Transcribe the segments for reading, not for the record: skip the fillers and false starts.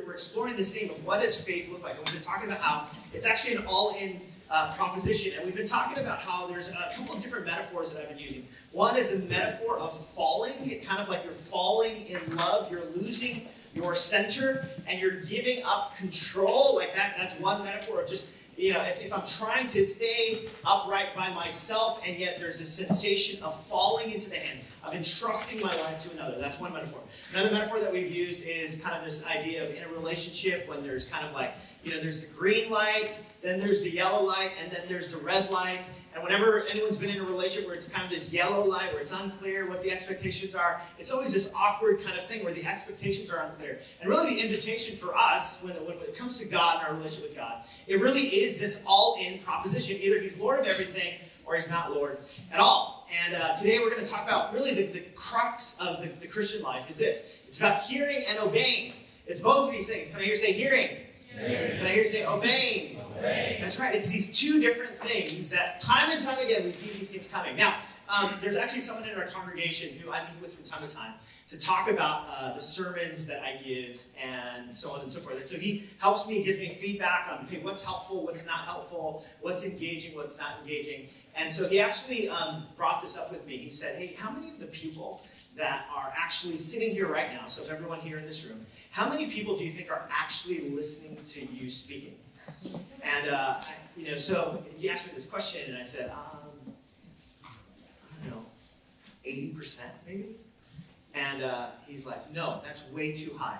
we're exploring this theme of what does faith look like. And we've been talking about how it's actually an all-in proposition. And we've been talking about how there's a couple of different metaphors that I've been using. One is the metaphor of falling, kind of like you're falling in love, you're losing your center, and you're giving up control. Like that's one metaphor of just, if I'm trying to stay upright by myself, and yet there's this sensation of falling into the hands, of entrusting my life to another. That's one metaphor. Another metaphor that we've used is kind of this idea of in a relationship when there's kind of like, there's the green light, then there's the yellow light, and then there's the red light. And whenever anyone's been in a relationship where it's kind of this yellow light, where it's unclear what the expectations are, it's always this awkward kind of thing where the expectations are unclear. And really the invitation for us, when it comes to God and our relationship with God, it really is this all-in proposition. Either he's Lord of everything, or he's not Lord at all. And today we're going to talk about really the crux of the Christian life is this. It's about hearing and obeying. It's both of these things. Can I hear you say hearing? Hearing. Can I hear you say obeying? Obeying. That's right. It's these two different things that time and time again we see these things coming. Now, there's actually someone in our congregation who I meet with from time to time to talk about the sermons that I give and so on and so forth. And so he helps me, gives me feedback on, hey, what's helpful, what's not helpful, what's engaging, what's not engaging. And so he actually brought this up with me. He said, hey, how many of the people that are actually sitting here right now, so if everyone here in this room, how many people do you think are actually listening to you speaking? And, so he asked me this question, and I said, I don't know, 80% maybe? And he's like, no, that's way too high.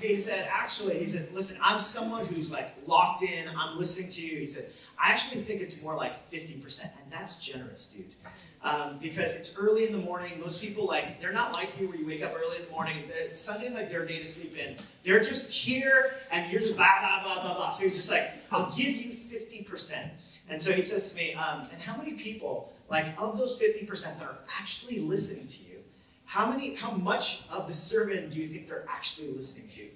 He said, listen, I'm someone who's like locked in, I'm listening to you. He said, I actually think it's more like 50%, and that's generous, dude. Because it's early in the morning. Most people, they're not like you where you wake up early in the morning. Sunday's like their day to sleep in. They're just here, and you're just blah, blah, blah, blah, blah. So he's just like, I'll give you 50%. And so he says to me, and how many people, of those 50% that are actually listening to you, how much of the sermon do you think they're actually listening to?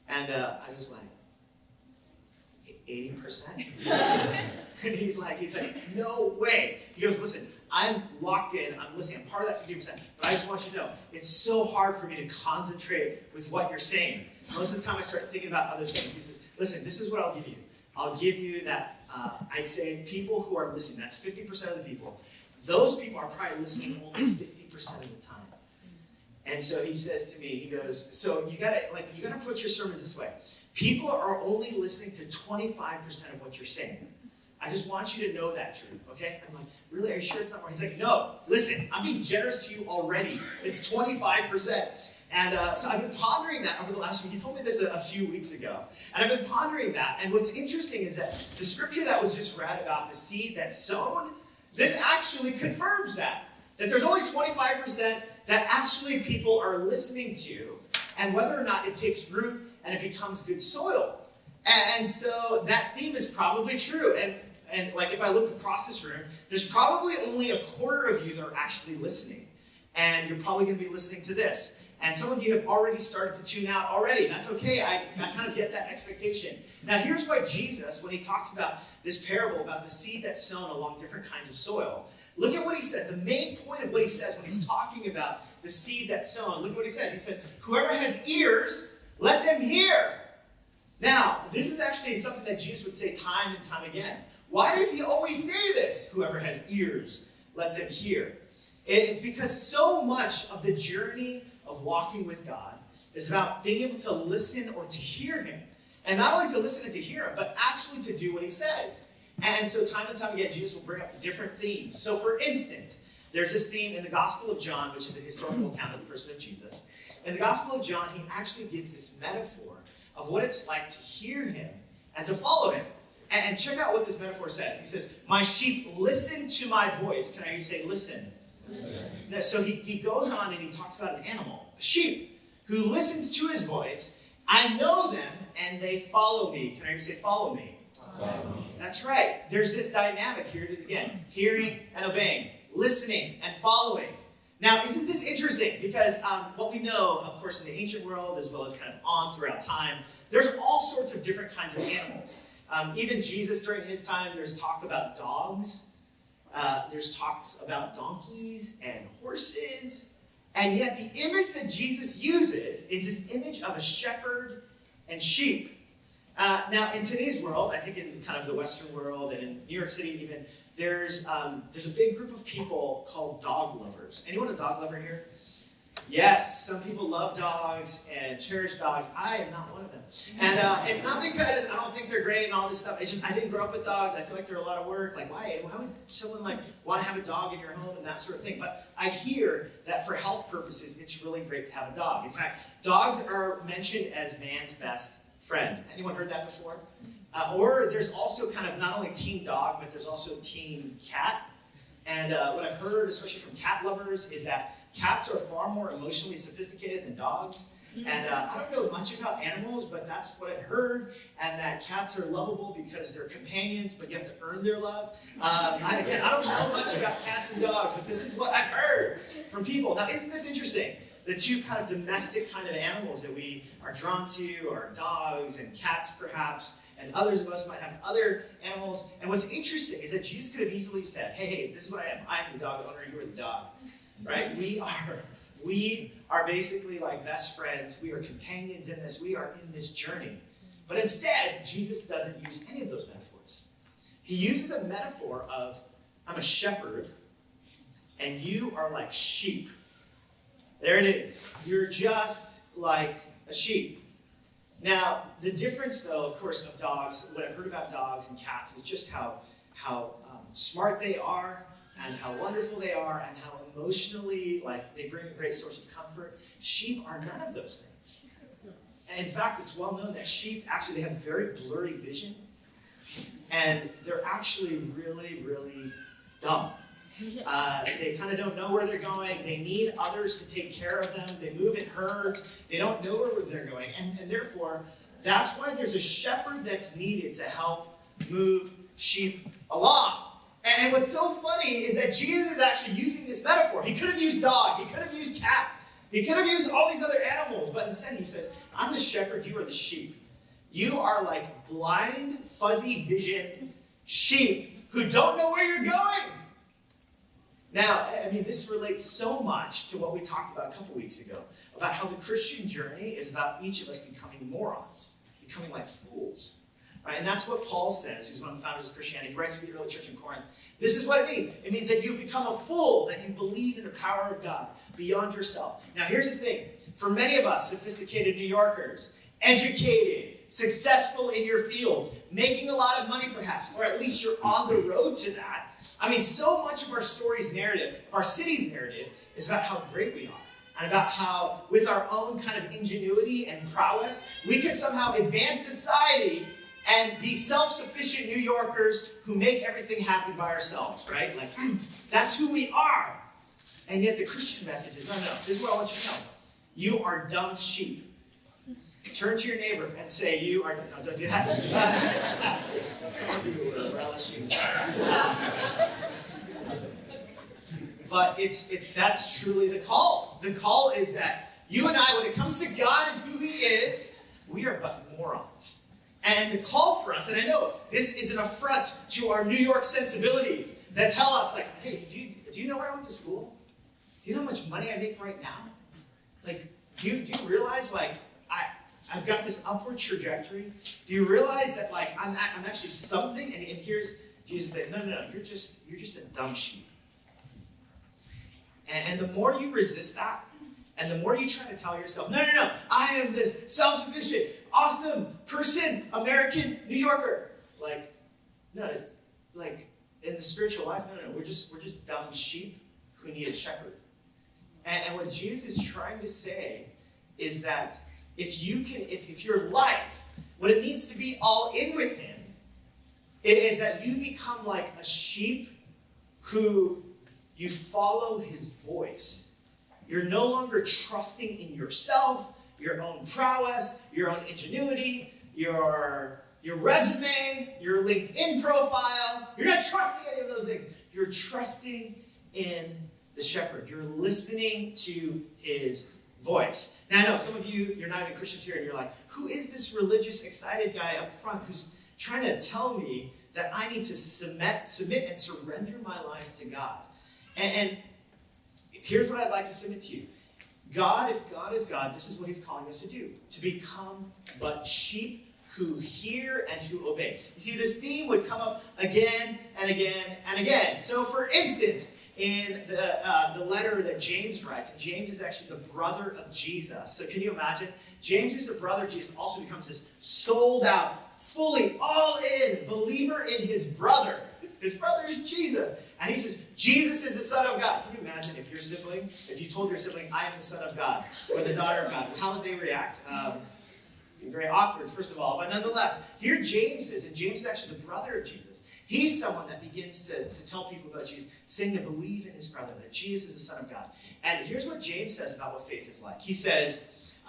And I was like, 80%? And he's like, no way. He goes, listen, I'm locked in, I'm listening, I'm part of that 50%, but I just want you to know, it's so hard for me to concentrate with what you're saying. Most of the time I start thinking about other things. He says, listen, this is what I'll give you. I'll give you that, I'd say people who are listening, that's 50% of the people. Those people are probably listening only 50% of the time. And so he says to me, he goes, so you gotta approach your sermons this way. People are only listening to 25% of what you're saying. I just want you to know that truth, okay? I'm like, really? Are you sure it's not more? He's like, no, listen, I'm being generous to you already. It's 25%. And so I've been pondering that over the last week. He told me this a few weeks ago. And I've been pondering that. And what's interesting is that the scripture that was just read about the seed that's sown, this actually confirms that there's only 25% that actually people are listening to, and whether or not it takes root and it becomes good soil. And so that theme is probably true. And if I look across this room, there's probably only a quarter of you that are actually listening. And you're probably going to be listening to this. And some of you have already started to tune out already. That's okay. I kind of get that expectation. Now, here's why Jesus, when he talks about this parable about the seed that's sown along different kinds of soil, look at what he says. The main point of what he says when he's talking about the seed that's sown, look at what he says. He says, whoever has ears, let them hear. Now, this is actually something that Jesus would say time and time again. Why does he always say this? Whoever has ears, let them hear. It's because so much of the journey of walking with God is about being able to listen or to hear him. And not only to listen and to hear him, but actually to do what he says. And so time and time again, Jesus will bring up different themes. So for instance, there's this theme in the Gospel of John, which is a historical account of the person of Jesus. In the Gospel of John, he actually gives this metaphor of what it's like to hear him and to follow him. And check out what this metaphor says. He says, my sheep listen to my voice. Can I hear you say listen? Listen. Now, so he goes on and he talks about an animal, a sheep, who listens to his voice. I know them and they follow me. Can I hear you say follow me? Follow me. That's right. There's this dynamic. Here it is again. Hearing and obeying. Listening and following. Now, isn't this interesting? Because what we know, of course, in the ancient world, as well as kind of on throughout time, there's all sorts of different kinds of animals. Even Jesus, during his time, there's talk about dogs. There's talks about donkeys and horses. And yet the image that Jesus uses is this image of a shepherd and sheep. Now, in today's world, I think in kind of the Western world and in New York City even, there's a big group of people called dog lovers. Anyone a dog lover here? Yes, some people love dogs and cherish dogs. I am not one of them. And it's not because I don't think they're great and all this stuff. It's just I didn't grow up with dogs. I feel like they're a lot of work. Like, why would someone want to have a dog in your home and that sort of thing? But I hear that for health purposes, it's really great to have a dog. In fact, dogs are mentioned as man's best friend. Anyone heard that before? Or there's also kind of not only team dog, but there's also team cat. And what I've heard, especially from cat lovers, is that cats are far more emotionally sophisticated than dogs. And I don't know much about animals, but that's what I've heard. And that cats are lovable because they're companions, but you have to earn their love. I don't know much about cats and dogs, but this is what I've heard from people. Now, isn't this interesting? The two kind of domestic kind of animals that we are drawn to are dogs and cats, perhaps. And others of us might have other animals. And what's interesting is that Jesus could have easily said, hey, this is what I am. I'm the dog owner, you are the dog. Right? We are basically like best friends. We are companions in this. We are in this journey. But instead, Jesus doesn't use any of those metaphors. He uses a metaphor of, I'm a shepherd, and you are like sheep. There it is. You're just like a sheep. Now, the difference, though, of course, of dogs, what I've heard about dogs and cats is just how smart they are and how wonderful they are and how emotionally, they bring a great source of comfort. Sheep are none of those things. And in fact, it's well known that sheep, actually, they have very blurry vision. And they're actually really, really dumb. They kind of don't know where they're going. They need others to take care of them. They move in herds. They don't know where they're going. And therefore, that's why there's a shepherd that's needed to help move sheep along. And what's so funny is that Jesus is actually using this metaphor. He could have used dog. He could have used cat. He could have used all these other animals. But instead he says, I'm the shepherd. You are the sheep. You are like blind, fuzzy vision sheep who don't know where you're going. Now, this relates so much to what we talked about a couple weeks ago, about how the Christian journey is about each of us becoming morons, becoming like fools. Right? And that's what Paul says, who's one of the founders of Christianity. He writes to the early church in Corinth. This is what it means. It means that you become a fool, that you believe in the power of God beyond yourself. Now, here's the thing. For many of us, sophisticated New Yorkers, educated, successful in your field, making a lot of money perhaps, or at least you're on the road to that, so much of our story's narrative, of our city's narrative, is about how great we are. And about how, with our own kind of ingenuity and prowess, we can somehow advance society and be self-sufficient New Yorkers who make everything happen by ourselves, right? That's who we are. And yet the Christian message is, no, this is what I want you to know. You are dumb sheep. Turn to your neighbor and say, you are... No, don't do that. Some of you will relish you. But that's truly the call. The call is that you and I, when it comes to God and who He is, we are but morons. And the call for us, and I know this is an affront to our New York sensibilities that tell us, hey, do you know where I went to school? Do you know how much money I make right now? Do you realize, I've got this upward trajectory? Do you realize that, I'm actually something? And here's Jesus saying, no, you're just a dumb sheep. And the more you resist that, and the more you try to tell yourself, no, I am this self-sufficient, awesome person, American New Yorker. In the spiritual life, no, we're just dumb sheep who need a shepherd. And what Jesus is trying to say is that if your life, what it means to be all in with Him, it is that you become like a sheep who you follow His voice. You're no longer trusting in yourself, your own prowess, your own ingenuity, your resume, your LinkedIn profile. You're not trusting any of those things. You're trusting in the shepherd. You're listening to His voice. Now, I know some of you're not even Christians here, and you're like, who is this religious, excited guy up front who's trying to tell me that I need to submit and surrender my life to God? And here's what I'd like to submit to you. God, if God is God, this is what he's calling us to do. To become but sheep who hear and who obey. You see, this theme would come up again and again and again. So, for instance, in the letter that James writes, and James is actually the brother of Jesus. So can you imagine? James, who's the brother of Jesus, also becomes this sold out, fully all-in believer in his brother. His brother is Jesus. And he says, Jesus is the Son of God. Can you imagine if your sibling, if you told your sibling, I am the Son of God, or the daughter of God, how would they react? It'd be very awkward, first of all. But nonetheless, here James is, and James is actually the brother of Jesus. He's someone that begins to tell people about Jesus, saying to believe in his brother, that Jesus is the Son of God. And here's what James says about what faith is like. He says,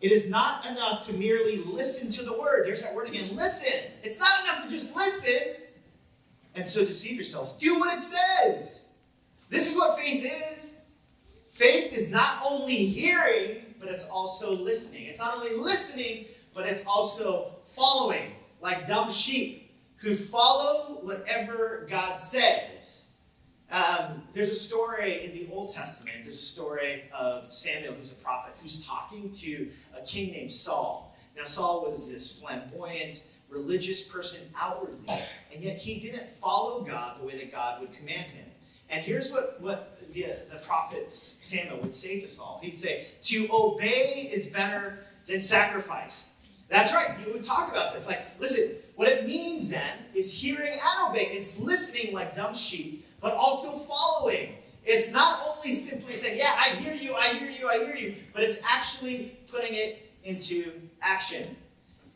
it is not enough to merely listen to the word. There's that word again, listen. It's not enough to just listen and so deceive yourselves. Do what it says. This is what faith is. Faith is not only hearing, but it's also listening. It's not only listening, but it's also following, like dumb sheep who follow whatever God says. There's a story in the Old Testament. There's a story of Samuel, who's a prophet, who's talking to a king named Saul. Now, Saul was this flamboyant, religious person outwardly, and yet he didn't follow God the way that God would command him. And here's what the prophet Samuel would say to Saul. He'd say, to obey is better than sacrifice. That's right. He would talk about this. Like, listen, what it means then is hearing and obeying. It's listening like dumb sheep, but also following. It's not only simply saying, yeah, I hear you, I hear you, I hear you, but it's actually putting it into action.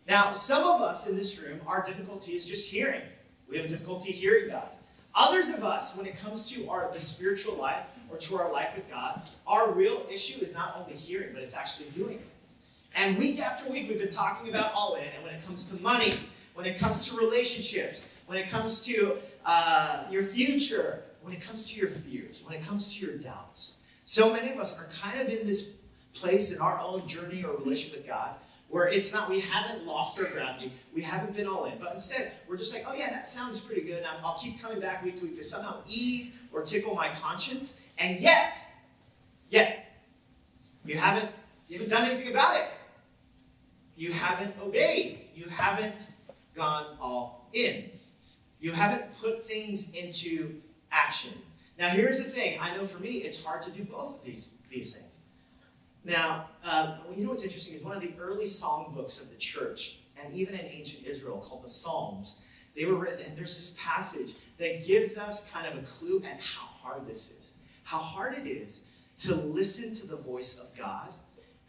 Now, some of us in this room, our difficulty is just hearing. We have difficulty hearing God. Others of us, when it comes to the spiritual life or to our life with God, our real issue is not only hearing, but it's actually doing it. And week after week, we've been talking about all in. And when it comes to money, when it comes to relationships, when it comes to your future, when it comes to your fears, when it comes to your doubts, so many of us are kind of in this place in our own journey or relationship with God where it's not, we haven't lost our gravity, we haven't been all in, but instead, we're just like, oh yeah, that sounds pretty good, and I'll keep coming back week to week to somehow ease or tickle my conscience, and yet, you haven't done anything about it. You haven't obeyed. You haven't gone all in. You haven't put things into action. Now, here's the thing. I know for me, it's hard to do both of these things. Now, you know what's interesting is one of the early songbooks of the church, and even in ancient Israel, called the Psalms, they were written, and there's this passage that gives us kind of a clue at how hard this is. How hard it is to listen to the voice of God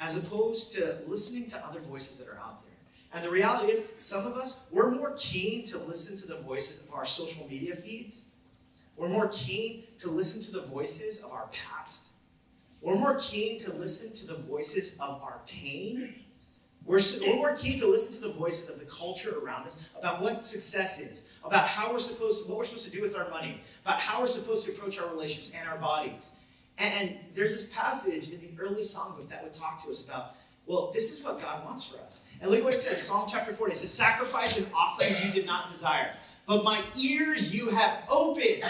as opposed to listening to other voices that are out there. And the reality is, some of us, we're more keen to listen to the voices of our social media feeds. We're more keen to listen to the voices of our past. We're more keen to listen to the voices of our pain. We're more keen to listen to the voices of the culture around us about what success is, about what we're supposed to do with our money, about how we're supposed to approach our relationships and our bodies. And there's this passage in the early songbook that would talk to us about, well, this is what God wants for us. And look what it says, Psalm chapter 40. It says, sacrifice and offering you did not desire, but my ears you have opened.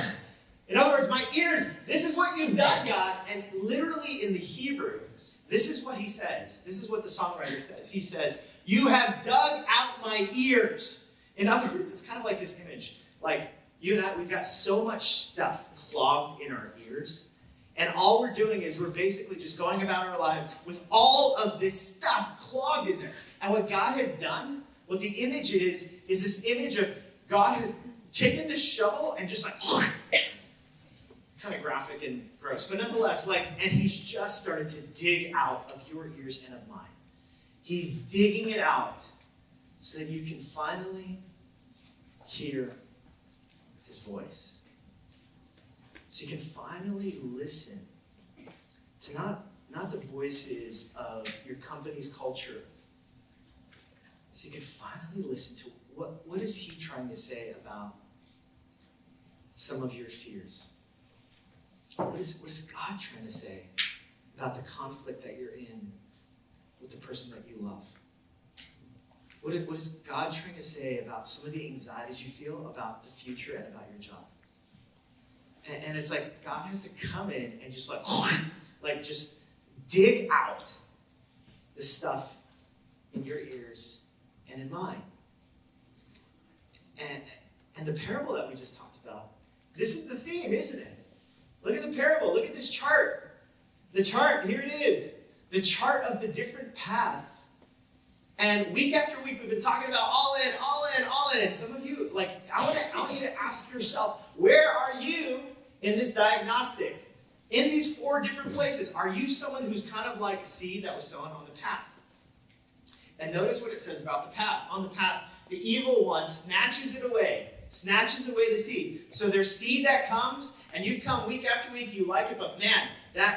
In other words, my ears, this is what you've done, God. And literally in the Hebrew, this is what he says. This is what the songwriter says. He says, you have dug out my ears. In other words, it's kind of like this image. Like, you and I, we've got so much stuff clogged in our ears. And all we're doing is we're basically just going about our lives with all of this stuff clogged in there. And what God has done, what the image is this image of God has taken this shovel and just like, kind of graphic and gross, but nonetheless, and he's just started to dig out of your ears and of mine. He's digging it out so that you can finally hear his voice. So you can finally listen to not the voices of your company's culture. So you can finally listen to what is he trying to say about some of your fears. What is God trying to say about the conflict that you're in with the person that you love? What is God trying to say about some of the anxieties you feel about the future and about your job? And it's like God has to come in and just just dig out the stuff in your ears and in mine. And the parable that we just talked about, this is the theme, isn't it? Look at the parable. Look at this chart. The chart, here it is. The chart of the different paths. And week after week, we've been talking about all in, all in, all in. And some of you, I want you to ask yourself, where are you in this diagnostic? In these 4 different places, are you someone who's kind of like a seed that was sown on the path? And notice what it says about the path. On the path, the evil one snatches it away. Snatches away the seed. So there's seed that comes, and you come week after week, you like it, but man,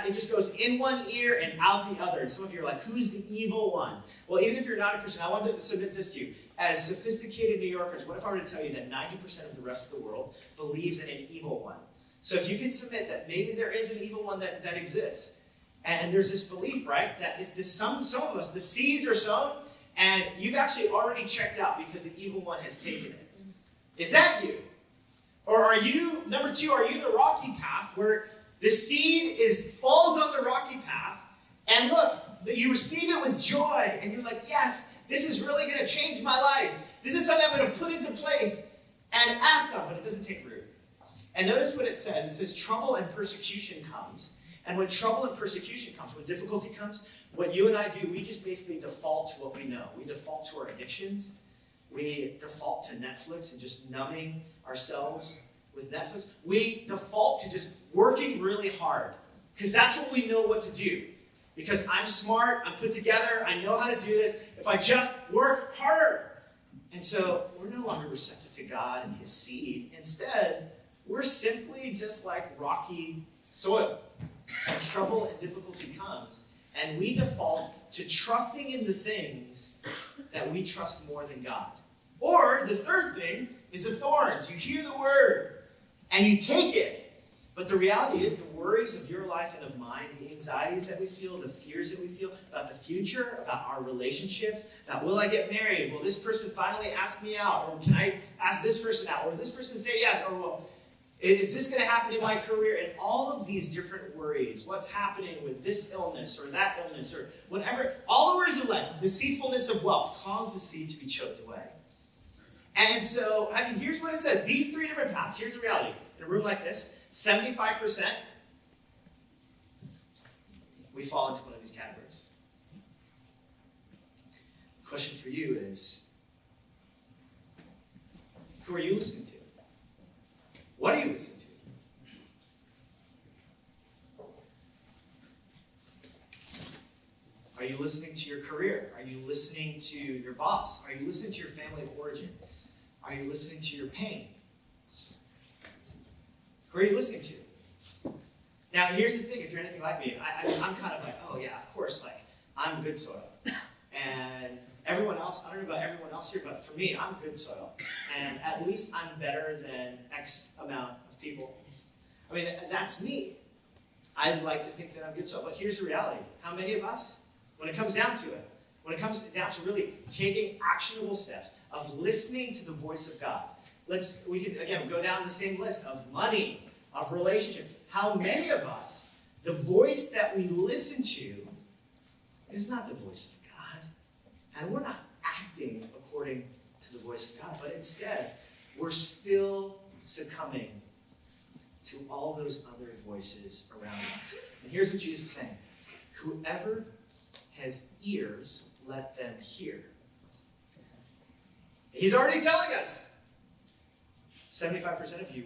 it just goes in one ear and out the other. And some of you are like, who's the evil one? Well, even if you're not a Christian, I want to submit this to you. As sophisticated New Yorkers, what if I were to tell you that 90% of the rest of the world believes in an evil one? So if you can submit that maybe there is an evil one that exists, and there's this belief, right, that if some of us, the seeds are sown, and you've actually already checked out because the evil one has taken it. Is that you? Or are you, number 2, are you the rocky path where the seed falls on the rocky path, and look, you receive it with joy, and you're like, yes, this is really going to change my life. This is something I'm going to put into place and act on, but it doesn't take root. And notice what it says. It says trouble and persecution comes. And when trouble and persecution comes, when difficulty comes, what you and I do, we just basically default to what we know. We default to our addictions. We default to Netflix and just numbing ourselves with Netflix. We default to just working really hard because that's what we know what to do. Because I'm smart, I'm put together, I know how to do this. If I just work harder. And so we're no longer receptive to God and his seed. Instead, we're simply just like rocky soil. And trouble and difficulty comes, and we default to trusting in the things that we trust more than God. Or the third thing is the thorns. You hear the word, and you take it. But the reality is the worries of your life and of mine, the anxieties that we feel, the fears that we feel about the future, about our relationships, about will I get married? Will this person finally ask me out? Or can I ask this person out? Or will this person say yes? Or will... is this going to happen in my career? And all of these different worries, what's happening with this illness or that illness or whatever, all the worries of life, the deceitfulness of wealth, cause the seed to be choked away. And so, here's what it says. These 3 different paths, here's the reality. In a room like this, 75%, we fall into one of these categories. The question for you is, who are you listening to? What are you listening to? Are you listening to your career? Are you listening to your boss? Are you listening to your family of origin? Are you listening to your pain? Who are you listening to? Now, here's the thing. If you're anything like me, I'm kind of like, oh yeah, of course, I'm good soil. And everyone else, I don't know about everyone else here, but for me, I'm good soil. And at least I'm better than X amount of people. I mean, that's me. I like to think that I'm good soil. But here's the reality. How many of us, when it comes down to it, when it comes down to really taking actionable steps of listening to the voice of God, we can, again, go down the same list of money, of relationship. How many of us, the voice that we listen to is not the voice of God. And we're not acting according to the voice of God, but instead, we're still succumbing to all those other voices around us. And here's what Jesus is saying. Whoever has ears, let them hear. He's already telling us. 75% of you,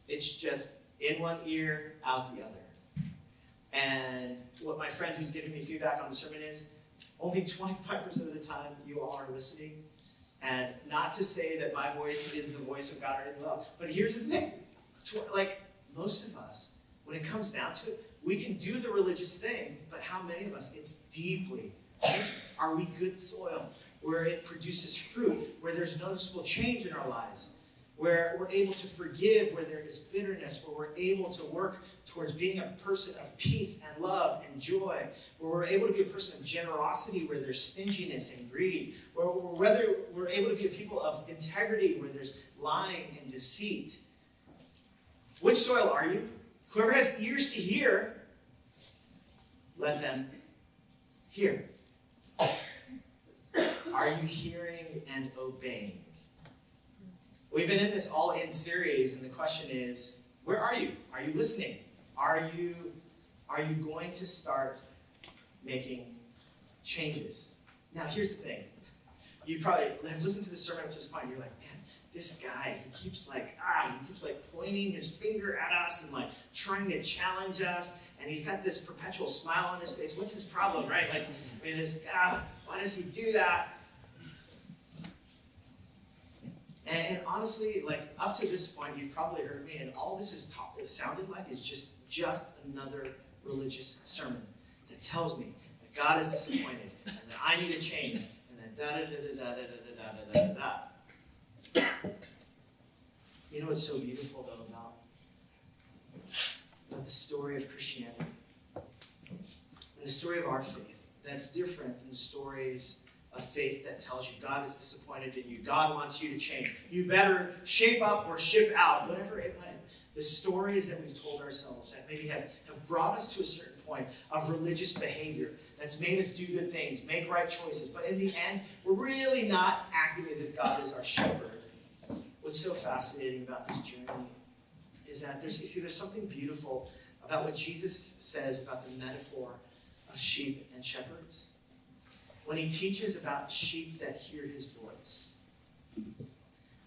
it's just in one ear, out the other. And what my friend who's giving me feedback on the sermon is, only 25% of the time you all are listening. And not to say that my voice is the voice of God or anything else. But here's the thing. Most of us, when it comes down to it, we can do the religious thing, but how many of us, it's deeply changing us. Are we good soil where it produces fruit, where there's noticeable change in our lives, where we're able to forgive, where there is bitterness, where we're able to work towards being a person of peace and love and joy, where we're able to be a person of generosity, where there's stinginess and greed, whether we're able to be a people of integrity, where there's lying and deceit. Which soil are you? Whoever has ears to hear, let them hear. Are you hearing and obeying? We've been in this All In series, and the question is, where are you? Are you listening? Are you going to start making changes? Now, here's the thing. You probably have listened to the sermon, which is fine. You're like, man, this guy, he keeps pointing his finger at us and trying to challenge us, and he's got this perpetual smile on his face. What's his problem, right? Why does he do that? And honestly, up to this point, you've probably heard me, and all this it sounded like is just another religious sermon that tells me that God is disappointed and that I need to change, and then da-da-da-da-da-da-da-da-da-da. You know what's so beautiful, though, about the story of Christianity and the story of our faith that's different than the stories of faith that tells you God is disappointed in you. God wants you to change. You better shape up or ship out, whatever it might be. The stories that we've told ourselves that maybe have brought us to a certain point of religious behavior that's made us do good things, make right choices, but in the end, we're really not acting as if God is our shepherd. What's so fascinating about this journey is that there's something beautiful about what Jesus says about the metaphor of sheep and shepherds. When he teaches about sheep that hear his voice. You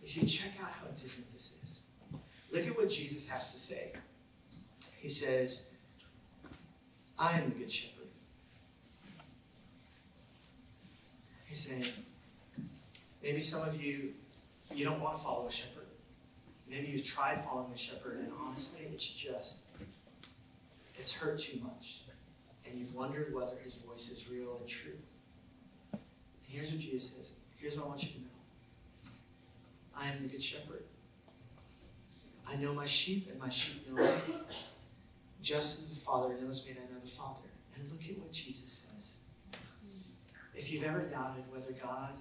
see, check out how different this is. Look at what Jesus has to say. He says, I am the good shepherd. He's saying, maybe some of you don't want to follow a shepherd. Maybe you've tried following a shepherd, and honestly, it's hurt too much. And you've wondered whether his voice is real and true. And here's what Jesus says. Here's what I want you to know. I am the good shepherd. I know my sheep, and my sheep know me. Just as the Father knows me, and I know the Father. And look at what Jesus says. If you've ever doubted whether God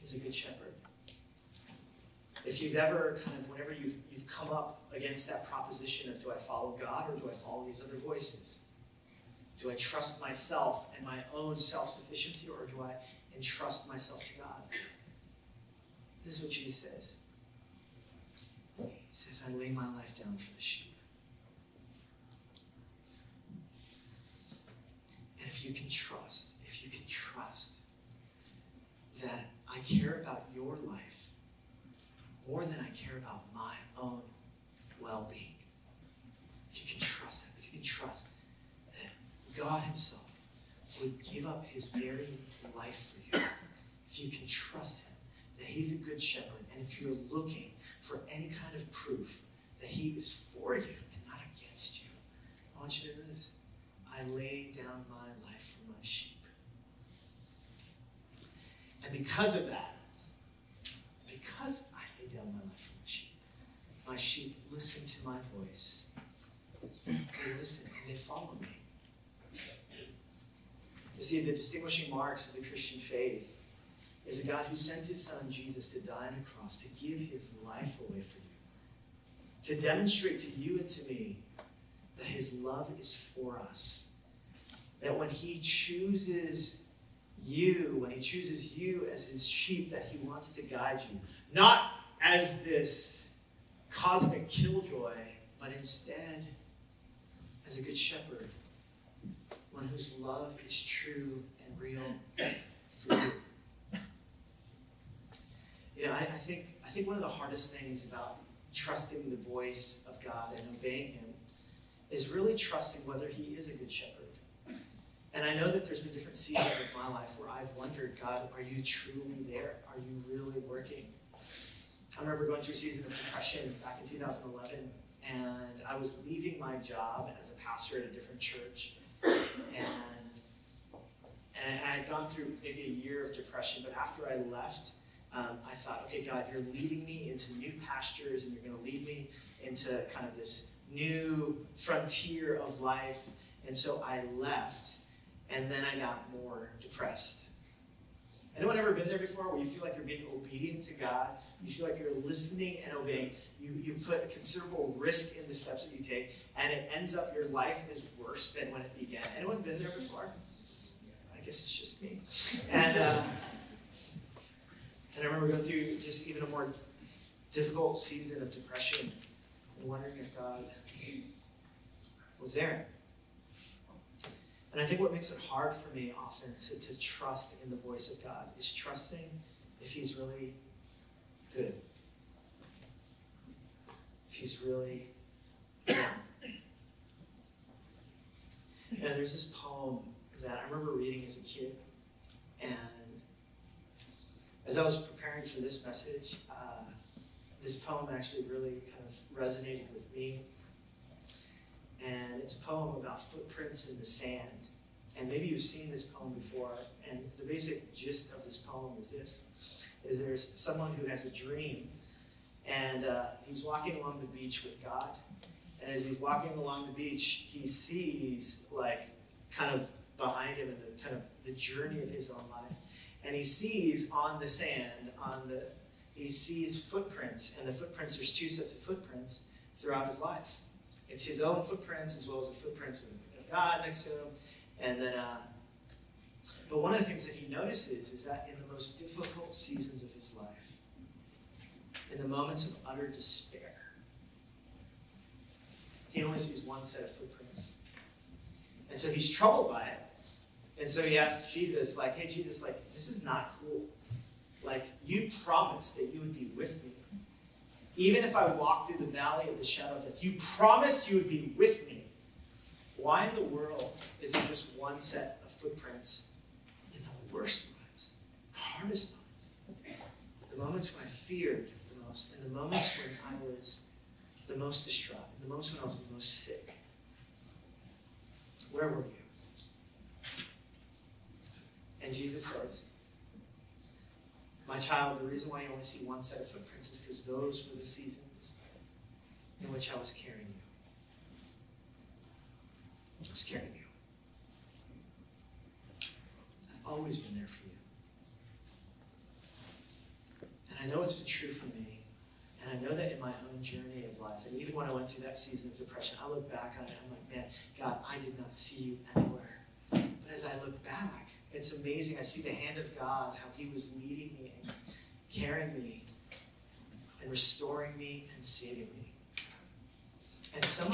is a good shepherd, if you've ever whenever you've come up against that proposition of do I follow God or do I follow these other voices? Do I trust myself and my own self-sufficiency, or do I entrust myself to God? This is what Jesus says. He says, I lay my life down for the sheep. And if you can trust that I care about your life more than I care about my own well-being, if you can trust that, if you can trust that God himself would give up his very life for you, if you can trust him that he's a good shepherd, and if you're looking for any kind of proof that he is for you and not against you, I want you to know this. I lay down my life for my sheep. And because of that, because I lay down my life for my sheep listen to my voice. They listen and they follow me. You see, the distinguishing marks of the Christian faith is a God who sent his son Jesus to die on a cross, to give his life away for you, to demonstrate to you and to me that his love is for us. That when he chooses you as his sheep, that he wants to guide you. Not as this cosmic killjoy, but instead as a good shepherd, one whose love is true and real for you. You know, I think one of the hardest things about trusting the voice of God and obeying him is really trusting whether he is a good shepherd. And I know that there's been different seasons of my life where I've wondered, God, are you truly there? Are you really working? I remember going through a season of depression back in 2011, and I was leaving my job as a pastor at a different church, and I had gone through maybe a year of depression, but after I left, I thought, okay, God, you're leading me into new pastures, and you're going to lead me into kind of this new frontier of life. And so I left, and then I got more depressed. Anyone ever been there before where you feel like you're being obedient to God? You feel like you're listening and obeying. You put a considerable risk in the steps that you take, and it ends up your life is worse than when it began. Anyone been there before? I guess it's just me. And I remember going through just even a more difficult season of depression and wondering if God was there. And I think what makes it hard for me often to trust in the voice of God is trusting if he's really good. If he's really good. You know, there's this poem that I remember reading as a kid. And as I was preparing for this message, this poem actually really kind of resonated with me. And it's a poem about footprints in the sand. And maybe you've seen this poem before. And the basic gist of this poem is this. Is there's someone who has a dream. And he's walking along the beach with God. And as he's walking along the beach, he sees like kind of behind him and the kind of the journey of his own life. And he sees on the sand, he sees footprints. And the footprints, there's two sets of footprints throughout his life. It's his own footprints as well as the footprints of God next to him. And then, but one of the things that he notices is that in the most difficult seasons of his life, in the moments of utter despair, he only sees one set of footprints. And so he's troubled by it. And so he asks Jesus, like, hey, Jesus, like, this is not cool. Like, you promised that you would be with me. Even if I walk through the valley of the shadow of death, you promised you would be with me. Why in the world is there just one set of footprints in the worst moments, the hardest moments, the moments when I feared the most, and the moments when I was the most distraught, and the moments when I was the most sick? Where were you? And Jesus says, my child, the reason why you only see one set of footprints is because those were the seasons in which I was carrying you. I was carrying you. I've always been there for you. And I know it's been true for me. And I know that in my own journey of life, and even when I went through that season of depression, I look back on it and I'm like, man, God, I did not see you anywhere. But as I look back, it's amazing. I see the hand of God, how he was leading me and carrying me and restoring me and saving me. And some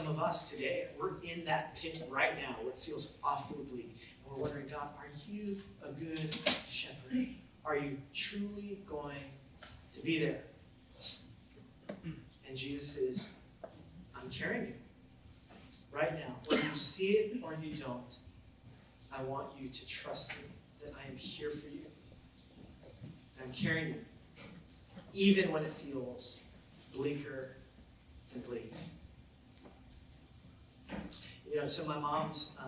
of us today, we're in that pit right now where it feels awfully bleak. And we're wondering, God, are you a good shepherd? Are you truly going to be there? And Jesus says, I'm carrying you right now. Whether you see it or you don't, I want you to trust me that I am here for you. I'm carrying you, even when it feels bleaker than bleak. You know, so my mom's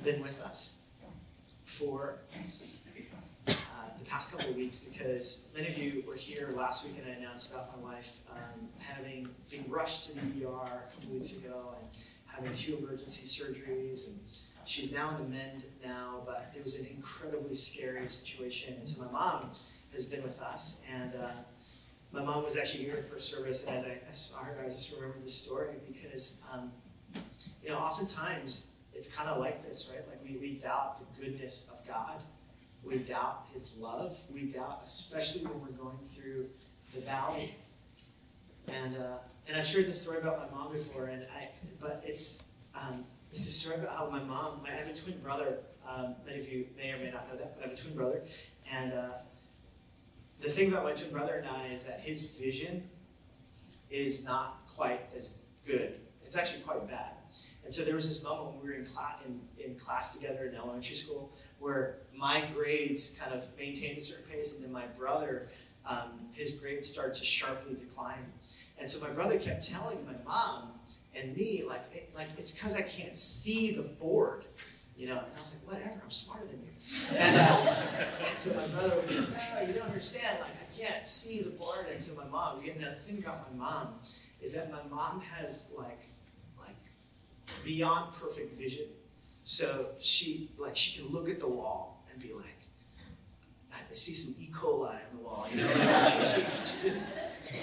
been with us for the past couple of weeks because many of you were here last week and I announced about my wife having been rushed to the ER a couple of weeks ago and having 2 emergency surgeries, and she's now in the mend now, but it was an incredibly scary situation. And so my mom has been with us, and my mom was actually here for service, and as I saw her, I just remembered this story because, you know, oftentimes it's kind of like this, right? Like we doubt the goodness of God. We doubt his love. We doubt, especially when we're going through the valley. And I've shared this story about my mom before, but it's a story about how my mom, I have a twin brother. Many of you may or may not know that, but I have a twin brother. And the thing about my twin brother and I is that his vision is not quite as good. It's actually quite bad. And so there was this moment when we were in class together in elementary school where my grades kind of maintained a certain pace, and then my brother, his grades started to sharply decline. And so my brother kept telling my mom and me, like it's because I can't see the board, you know. And I was like, whatever, I'm smarter than you. And so my brother would be like, no, you don't understand, like I can't see the board. And so my mom, and the thing about my mom is that my mom has like beyond perfect vision. So she can look at the wall and be like, they see some E. coli on the wall, like she just,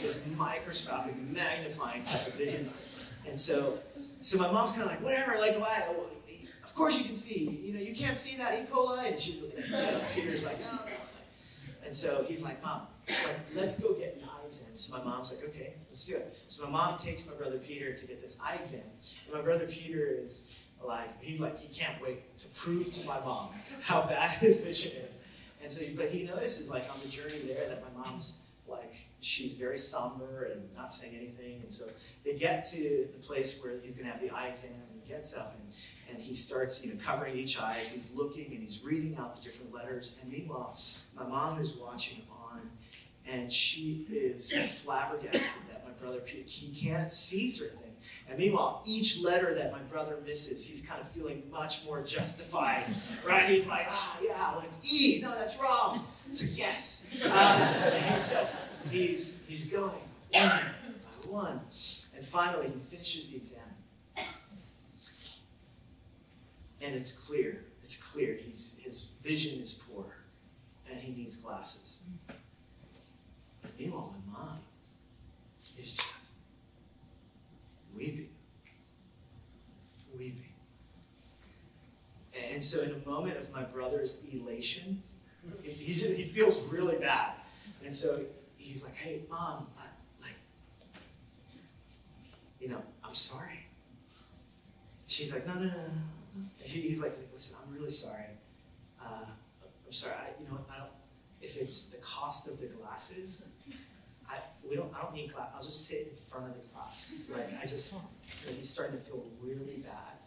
this microscopic, magnifying type of vision. And so my mom's kind of like, whatever, like, why? Of course you can see, you can't see that E. coli. And she's looking at Peter's like, no. And so he's like, Mom, let's go get an eye exam. So my mom's like, okay, let's do it. So my mom takes my brother Peter to get this eye exam. And my brother Peter is like, he can't wait to prove to my mom how bad his vision is. And so, but he notices, like, on the journey there that my mom's, like, she's very somber and not saying anything. And so they get to the place where he's going to have the eye exam, and he gets up and he starts, covering each eye as he's looking, and he's reading out the different letters. And meanwhile, my mom is watching on, and she is flabbergasted that my brother Peter, he can't see certain things. And meanwhile, each letter that my brother misses, he's kind of feeling much more justified, right? He's like, yeah, like E, no, that's wrong. It's a yes. And he's going one by one. And finally, he finishes the exam. And it's clear. It's clear. His vision is poor, and he needs glasses. But meanwhile, my mom is just weeping. And so in a moment of my brother's elation, he feels really bad. And so he's like, hey, Mom, I'm sorry. She's like, no. He's like, listen, I'm really sorry. I'm sorry. I don't. If it's the cost of the glasses, I don't need glasses. I'll just sit in front of the class. Like, he's starting to feel really bad.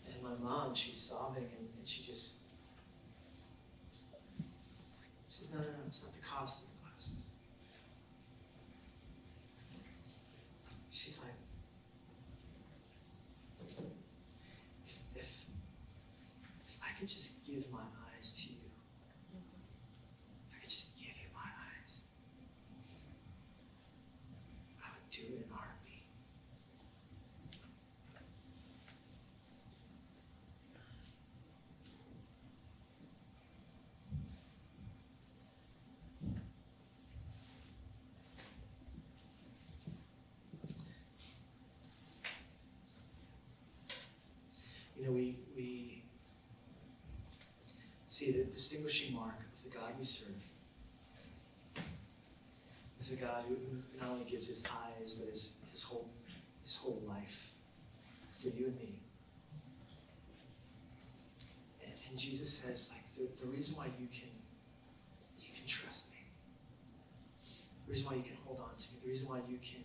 And my mom, she's sobbing, and she says, no, it's not the cost of the glasses. She's like, if I could just give my eyes to you, if I could just give you my eyes, I would do it in a heartbeat. We see the distinguishing mark of the God we serve is a God who not only gives his eyes, but his whole life for you and me. And Jesus says, like, the reason why you can trust me, the reason why you can hold on to me, the reason why you can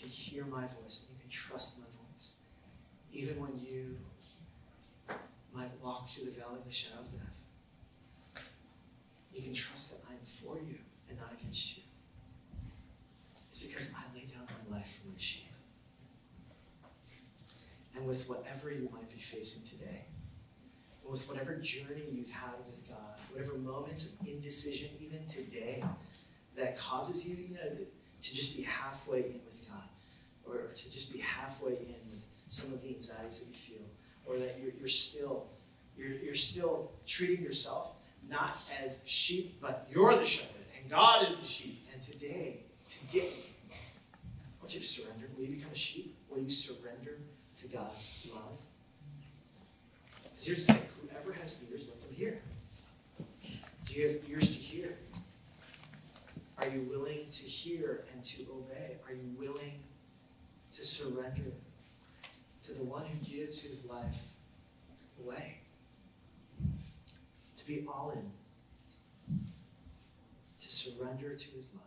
hear my voice and you can trust my voice, even when you might walk through the valley of the shadow of death, you can trust that I am for you and not against you. It's because I lay down my life for my sheep. And with whatever you might be facing today, and with whatever journey you've had with God, whatever moments of indecision even today that causes you, to just be halfway in with God, or to just be halfway in with some of the anxieties that you feel, or that you're still treating yourself not as sheep, but you're the shepherd, and God is the sheep. And today, I want you to surrender. Will you become a sheep? Will you surrender to God's love? Because here's the thing, whoever has ears, let them hear. Do you have ears to hear? Are you willing to hear and to obey? Are you willing to surrender to the one who gives his life away? To be all in. To surrender to his love.